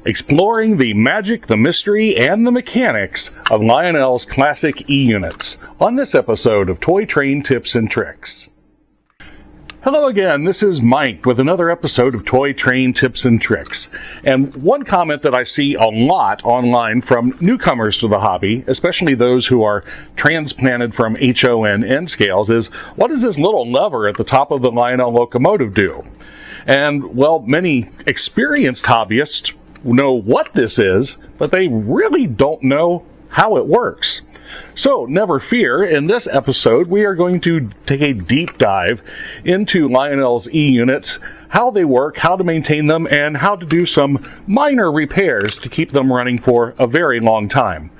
exploring the magic, the mystery, and the mechanics of Lionel's classic E-units on this episode of Toy Train Tips and Tricks. Hello again, this is Mike with another episode of Toy Train Tips and Tricks. And one comment that I see a lot online from newcomers to the hobby, especially those who are transplanted from HO and N scales, is what does this little lever at the top of the Lionel locomotive do? And, well, many experienced hobbyists know what this is, but they really don't know how it works. So, never fear, in this episode we are going to take a deep dive into Lionel's E-units, how they work, how to maintain them, and how to do some minor repairs to keep them running for a very long time.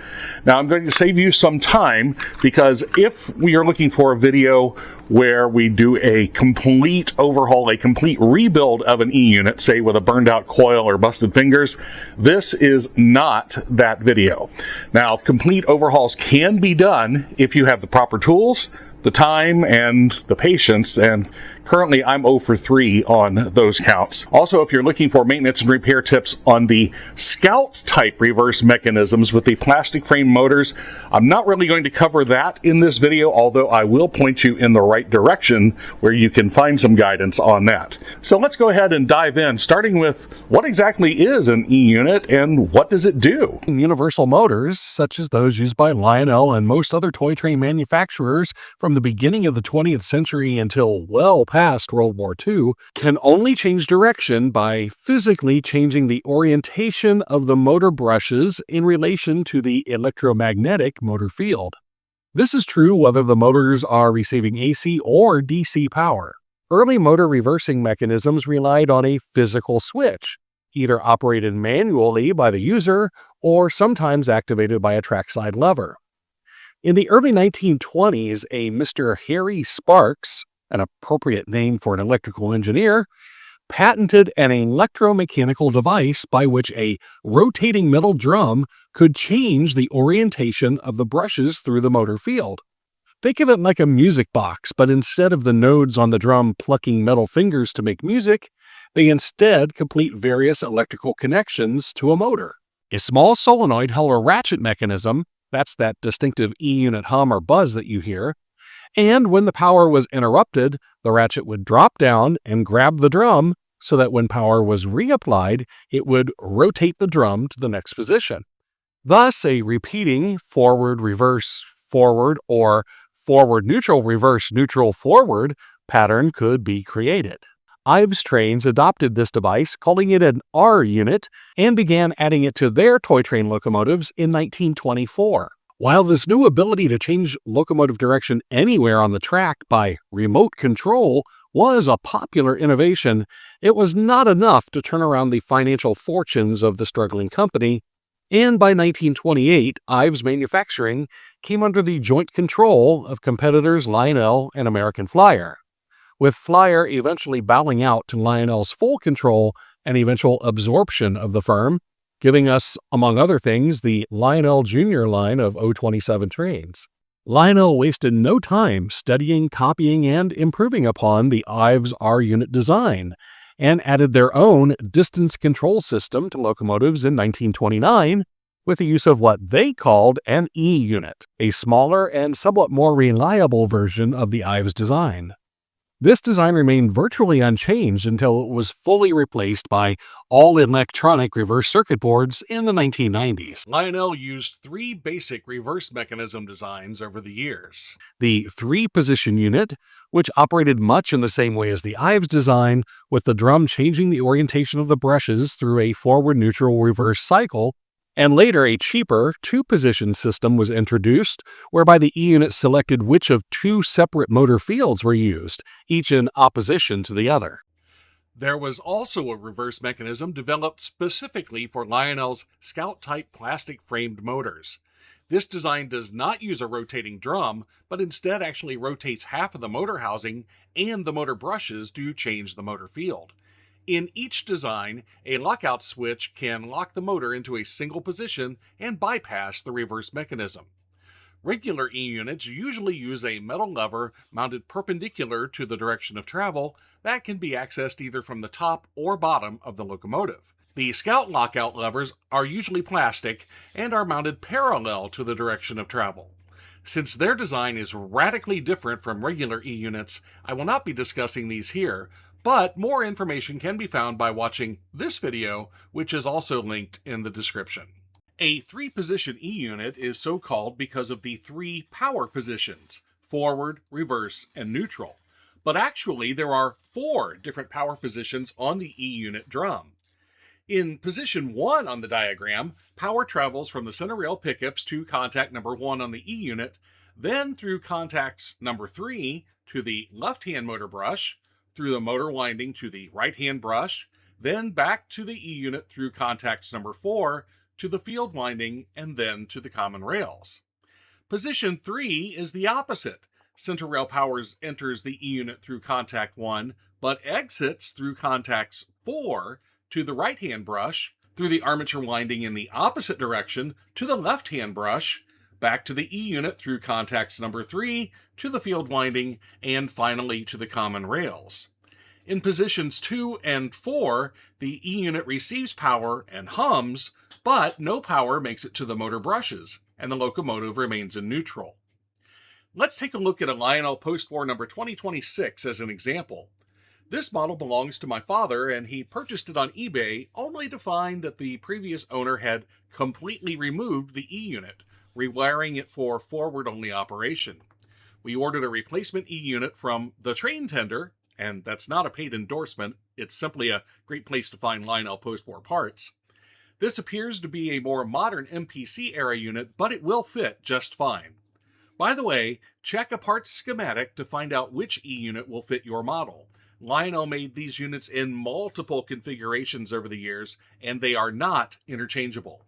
Now, I'm going to save you some time because if we are looking for a video where we do a complete overhaul, a complete rebuild of an E-unit, say with a burned out coil or busted fingers, this is not that video. Now, complete overhauls can be done if you have the proper tools, the time, and the patience, and currently I'm 0 for 3 on those counts. Also, if you're looking for maintenance and repair tips on the Scout type reverse mechanisms with the plastic frame motors, I'm not really going to cover that in this video, although I will point you in the right direction where you can find some guidance on that. So let's go ahead and dive in, starting with what exactly is an E-unit and what does it do? Universal motors, such as those used by Lionel and most other toy train manufacturers from the beginning of the 20th century until well past World War II, can only change direction by physically changing the orientation of the motor brushes in relation to the electromagnetic motor field. This is true whether the motors are receiving AC or DC power. Early motor reversing mechanisms relied on a physical switch, either operated manually by the user or sometimes activated by a trackside lever. In the early 1920s, a Mr. Harry Sparks, an appropriate name for an electrical engineer, patented an electromechanical device by which a rotating metal drum could change the orientation of the brushes through the motor field. Think of it like a music box, but instead of the nodes on the drum plucking metal fingers to make music, they instead complete various electrical connections to a motor. A small solenoid held a ratchet mechanism, that's that distinctive E-unit hum or buzz that you hear, and when the power was interrupted, the ratchet would drop down and grab the drum so that when power was reapplied, it would rotate the drum to the next position. Thus, a repeating forward, reverse, forward, or forward, neutral, reverse, neutral, forward pattern could be created. Ives Trains adopted this device, calling it an R-unit, and began adding it to their toy train locomotives in 1924. While this new ability to change locomotive direction anywhere on the track by remote control was a popular innovation, it was not enough to turn around the financial fortunes of the struggling company, and by 1928, Ives Manufacturing came under the joint control of competitors Lionel and American Flyer, with Flyer eventually bowing out to Lionel's full control and eventual absorption of the firm, giving us, among other things, the Lionel Jr. line of O27 trains. Lionel wasted no time studying, copying, and improving upon the Ives R-unit design, and added their own distance control system to locomotives in 1929 with the use of what they called an E-unit, a smaller and somewhat more reliable version of the Ives design. This design remained virtually unchanged until it was fully replaced by all-electronic reverse circuit boards in the 1990s. Lionel used three basic reverse mechanism designs over the years. The three-position unit, which operated much in the same way as the Ives design, with the drum changing the orientation of the brushes through a forward-neutral reverse cycle, and later a cheaper two-position system was introduced, whereby the E-unit selected which of two separate motor fields were used, each in opposition to the other. There was also a reverse mechanism developed specifically for Lionel's Scout-type plastic-framed motors. This design does not use a rotating drum, but instead actually rotates half of the motor housing and the motor brushes to change the motor field. In each design, a lockout switch can lock the motor into a single position and bypass the reverse mechanism. Regular E-units usually use a metal lever mounted perpendicular to the direction of travel that can be accessed either from the top or bottom of the locomotive. The Scout lockout levers are usually plastic and are mounted parallel to the direction of travel. Since their design is radically different from regular E-units, I will not be discussing these here, but more information can be found by watching this video, which is also linked in the description. A three-position E-unit is so called because of the three power positions: forward, reverse, and neutral. But actually, there are four different power positions on the E-unit drum. In position 1 on the diagram, power travels from the center rail pickups to contact number 1 on the E-unit, then through contacts number 3 to the left-hand motor brush, through the motor winding to the right-hand brush, then back to the E-unit through contacts number 4 to the field winding, and then to the common rails. Position 3 is the opposite. Center rail powers enters the E-unit through contact 1, but exits through contacts 4 to the right-hand brush, through the armature winding in the opposite direction to the left-hand brush, back to the E-unit through contacts number 3 to the field winding, and finally to the common rails. In positions 2 and 4, the E-unit receives power and hums, but no power makes it to the motor brushes, and the locomotive remains in neutral. Let's take a look at a Lionel post-war number 2026 as an example. This model belongs to my father, and he purchased it on eBay only to find that the previous owner had completely removed the E-unit, rewiring it for forward-only operation. We ordered a replacement E-unit from the train tender, and that's not a paid endorsement, it's simply a great place to find Lionel post-war parts. This appears to be a more modern MPC-era unit, but it will fit just fine. By the way, check a parts schematic to find out which E-unit will fit your model. Lionel made these units in multiple configurations over the years, and they are not interchangeable.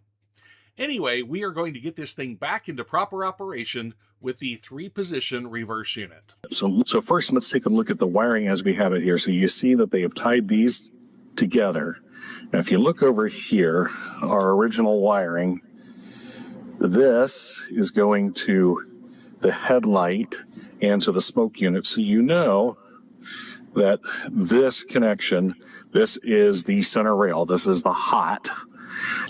Anyway, we are going to get this thing back into proper operation with the three-position reverse unit. So first, let's take a look at the wiring as we have it here. So you see that they have tied these together. Now, if you look over here, our original wiring, this is going to the headlight and to the smoke unit. So you know that this connection, this is the center rail, this is the hot,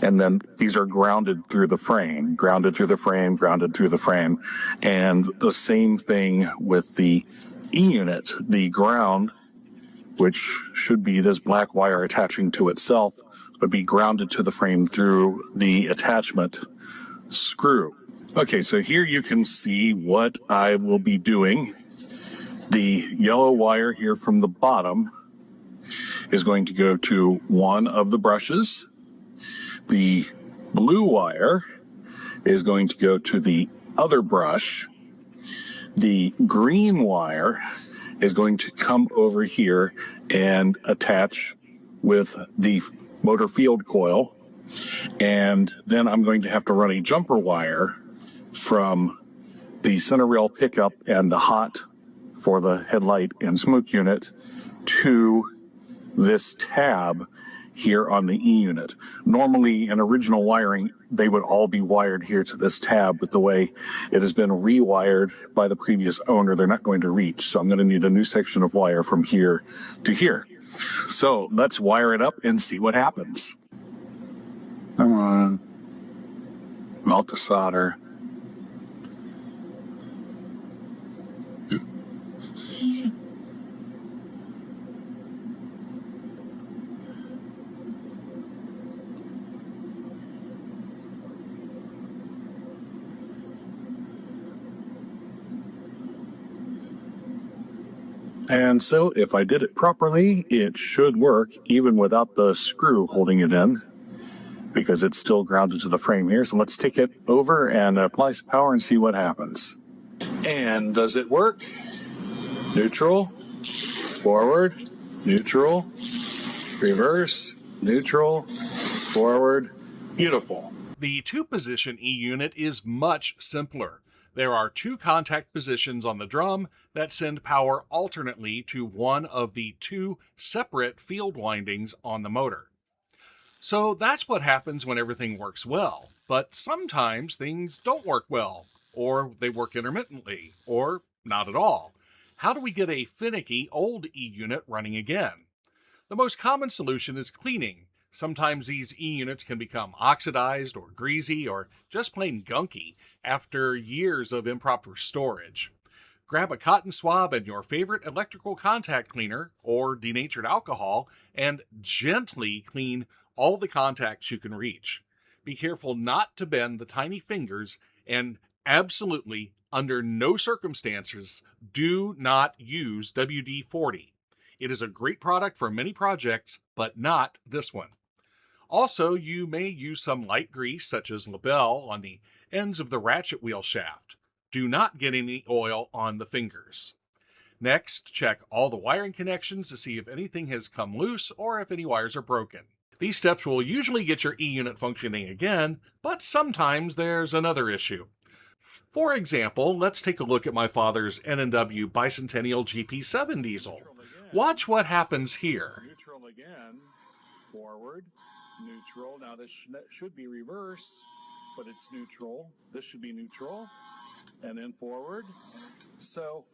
and then these are grounded through the frame, grounded through the frame, grounded through the frame. And the same thing with the E-unit, the ground, which should be this black wire attaching to itself, would be grounded to the frame through the attachment screw. Okay, so here you can see what I will be doing. The yellow wire here from the bottom is going to go to one of the brushes. The blue wire is going to go to the other brush. The green wire is going to come over here and attach with the motor field coil. And then I'm going to have to run a jumper wire from the center rail pickup and the hot for the headlight and smoke unit to this tab here on the E-unit. Normally, in original wiring, they would all be wired here to this tab, but the way it has been rewired by the previous owner, they're not going to reach. So I'm going to need a new section of wire from here to here. So let's wire it up and see what happens. Come on. Melt the solder. And so if I did it properly, it should work even without the screw holding it in, because it's still grounded to the frame here. So let's take it over and apply some power and see what happens. And does it work? Neutral, forward, neutral, reverse, neutral, forward. Beautiful. The two-position E-unit is much simpler. There are two contact positions on the drum that send power alternately to one of the two separate field windings on the motor. So that's what happens when everything works well. But sometimes things don't work well, or they work intermittently, or not at all. How do we get a finicky old E-unit running again? The most common solution is cleaning. Sometimes these E-units can become oxidized or greasy or just plain gunky after years of improper storage. Grab a cotton swab and your favorite electrical contact cleaner or denatured alcohol and gently clean all the contacts you can reach. Be careful not to bend the tiny fingers, and absolutely, under no circumstances, do not use WD-40. It is a great product for many projects, but not this one. Also, you may use some light grease, such as Labelle, on the ends of the ratchet wheel shaft. Do not get any oil on the fingers. Next, check all the wiring connections to see if anything has come loose or if any wires are broken. These steps will usually get your E-unit functioning again, but sometimes there's another issue. For example, let's take a look at my father's N&W Bicentennial GP7 diesel. Watch what happens here. Neutral again, forward, neutral. Now this should be reverse, but it's neutral. This should be neutral, and then forward. So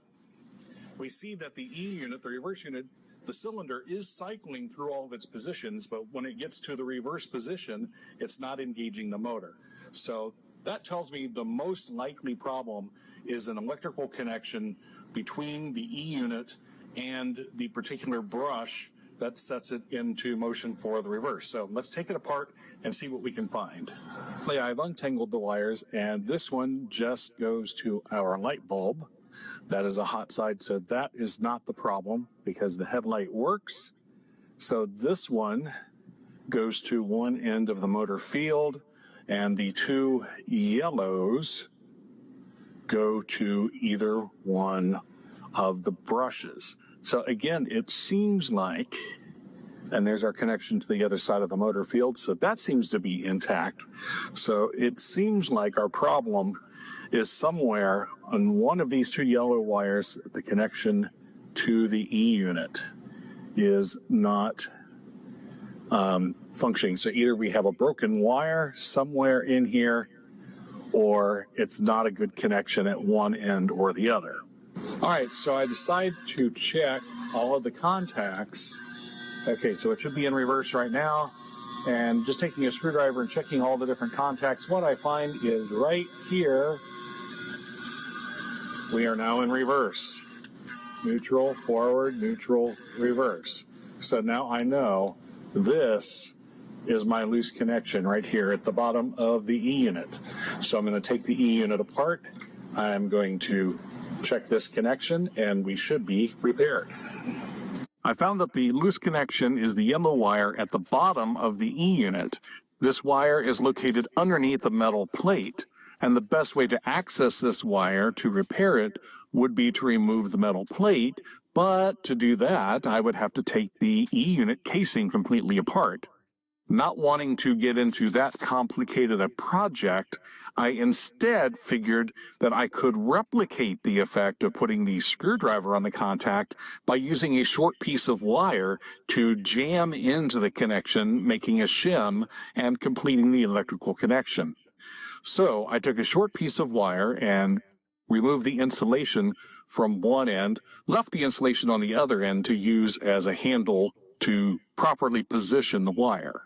we see that the E-unit, the reverse unit, the cylinder is cycling through all of its positions, but when it gets to the reverse position, it's not engaging the motor. So that tells me the most likely problem is an electrical connection between the E-unit and the particular brush that sets it into motion for the reverse. So let's take it apart and see what we can find. I've untangled the wires, and this one just goes to our light bulb. That is a hot side, so that is not the problem because the headlight works. So this one goes to one end of the motor field, and the two yellows go to either one of the brushes. So again, it seems like, and there's our connection to the other side of the motor field, so that seems to be intact. So it seems like our problem is somewhere on one of these two yellow wires. The connection to the E-unit is not functioning. So either we have a broken wire somewhere in here, or it's not a good connection at one end or the other. All right, so I decide to check all of the contacts. Okay, so it should be in reverse right now. And just taking a screwdriver and checking all the different contacts, what I find is right here, we are now in reverse. Neutral, forward, neutral, reverse. So now I know this is my loose connection right here at the bottom of the E-unit. So I'm going to take the E-unit apart. I'm going to check this connection, and we should be repaired. I found that the loose connection is the yellow wire at the bottom of the E-unit. This wire is located underneath the metal plate, and the best way to access this wire to repair it would be to remove the metal plate, but to do that, I would have to take the E-unit casing completely apart. Not wanting to get into that complicated a project, I instead figured that I could replicate the effect of putting the screwdriver on the contact by using a short piece of wire to jam into the connection, making a shim and completing the electrical connection. So I took a short piece of wire and removed the insulation from one end, left the insulation on the other end to use as a handle to properly position the wire.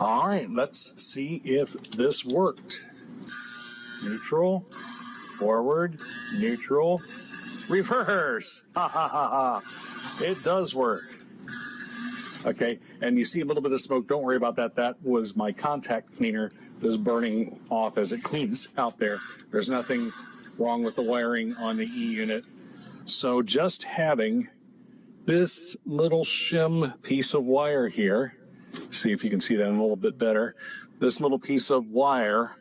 All right, let's see if this worked. Neutral, forward, neutral, reverse. Ha ha ha ha. It does work. Okay, and you see a little bit of smoke. Don't worry about that. That was my contact cleaner just burning off as it cleans out there. There's nothing wrong with the wiring on the E-unit. So just having this little shim piece of wire here, see if you can see that a little bit better. This little piece of wire,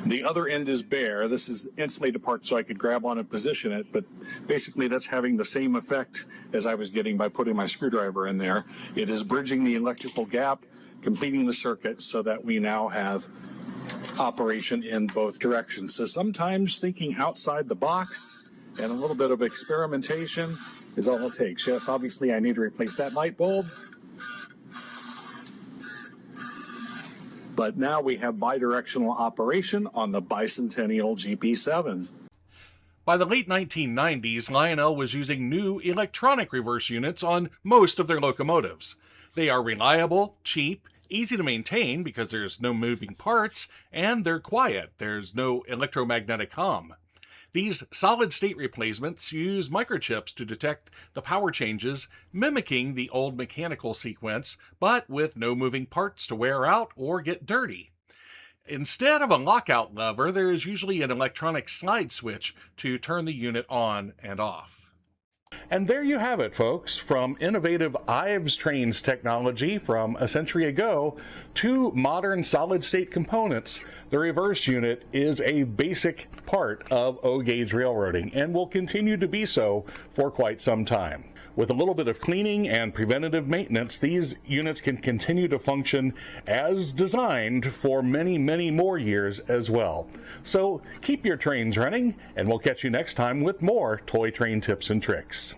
the other end is bare. This is insulated part so I could grab on and position it, but basically that's having the same effect as I was getting by putting my screwdriver in there. It is bridging the electrical gap, completing the circuit so that we now have operation in both directions. So sometimes thinking outside the box and a little bit of experimentation is all it takes. Yes, obviously I need to replace that light bulb, but now we have bidirectional operation on the Bicentennial GP7. By the late 1990s, Lionel was using new electronic reverse units on most of their locomotives. They are reliable, cheap, easy to maintain because there's no moving parts, and they're quiet. There's no electromagnetic hum. These solid-state replacements use microchips to detect the power changes, mimicking the old mechanical sequence, but with no moving parts to wear out or get dirty. Instead of a lockout lever, there is usually an electronic slide switch to turn the unit on and off. And there you have it, folks. From innovative Ives trains technology from a century ago to modern solid-state components, the reverse unit is a basic part of O-gauge railroading and will continue to be so for quite some time. With a little bit of cleaning and preventative maintenance, these units can continue to function as designed for many, many more years as well. So keep your trains running, and we'll catch you next time with more toy train tips and tricks.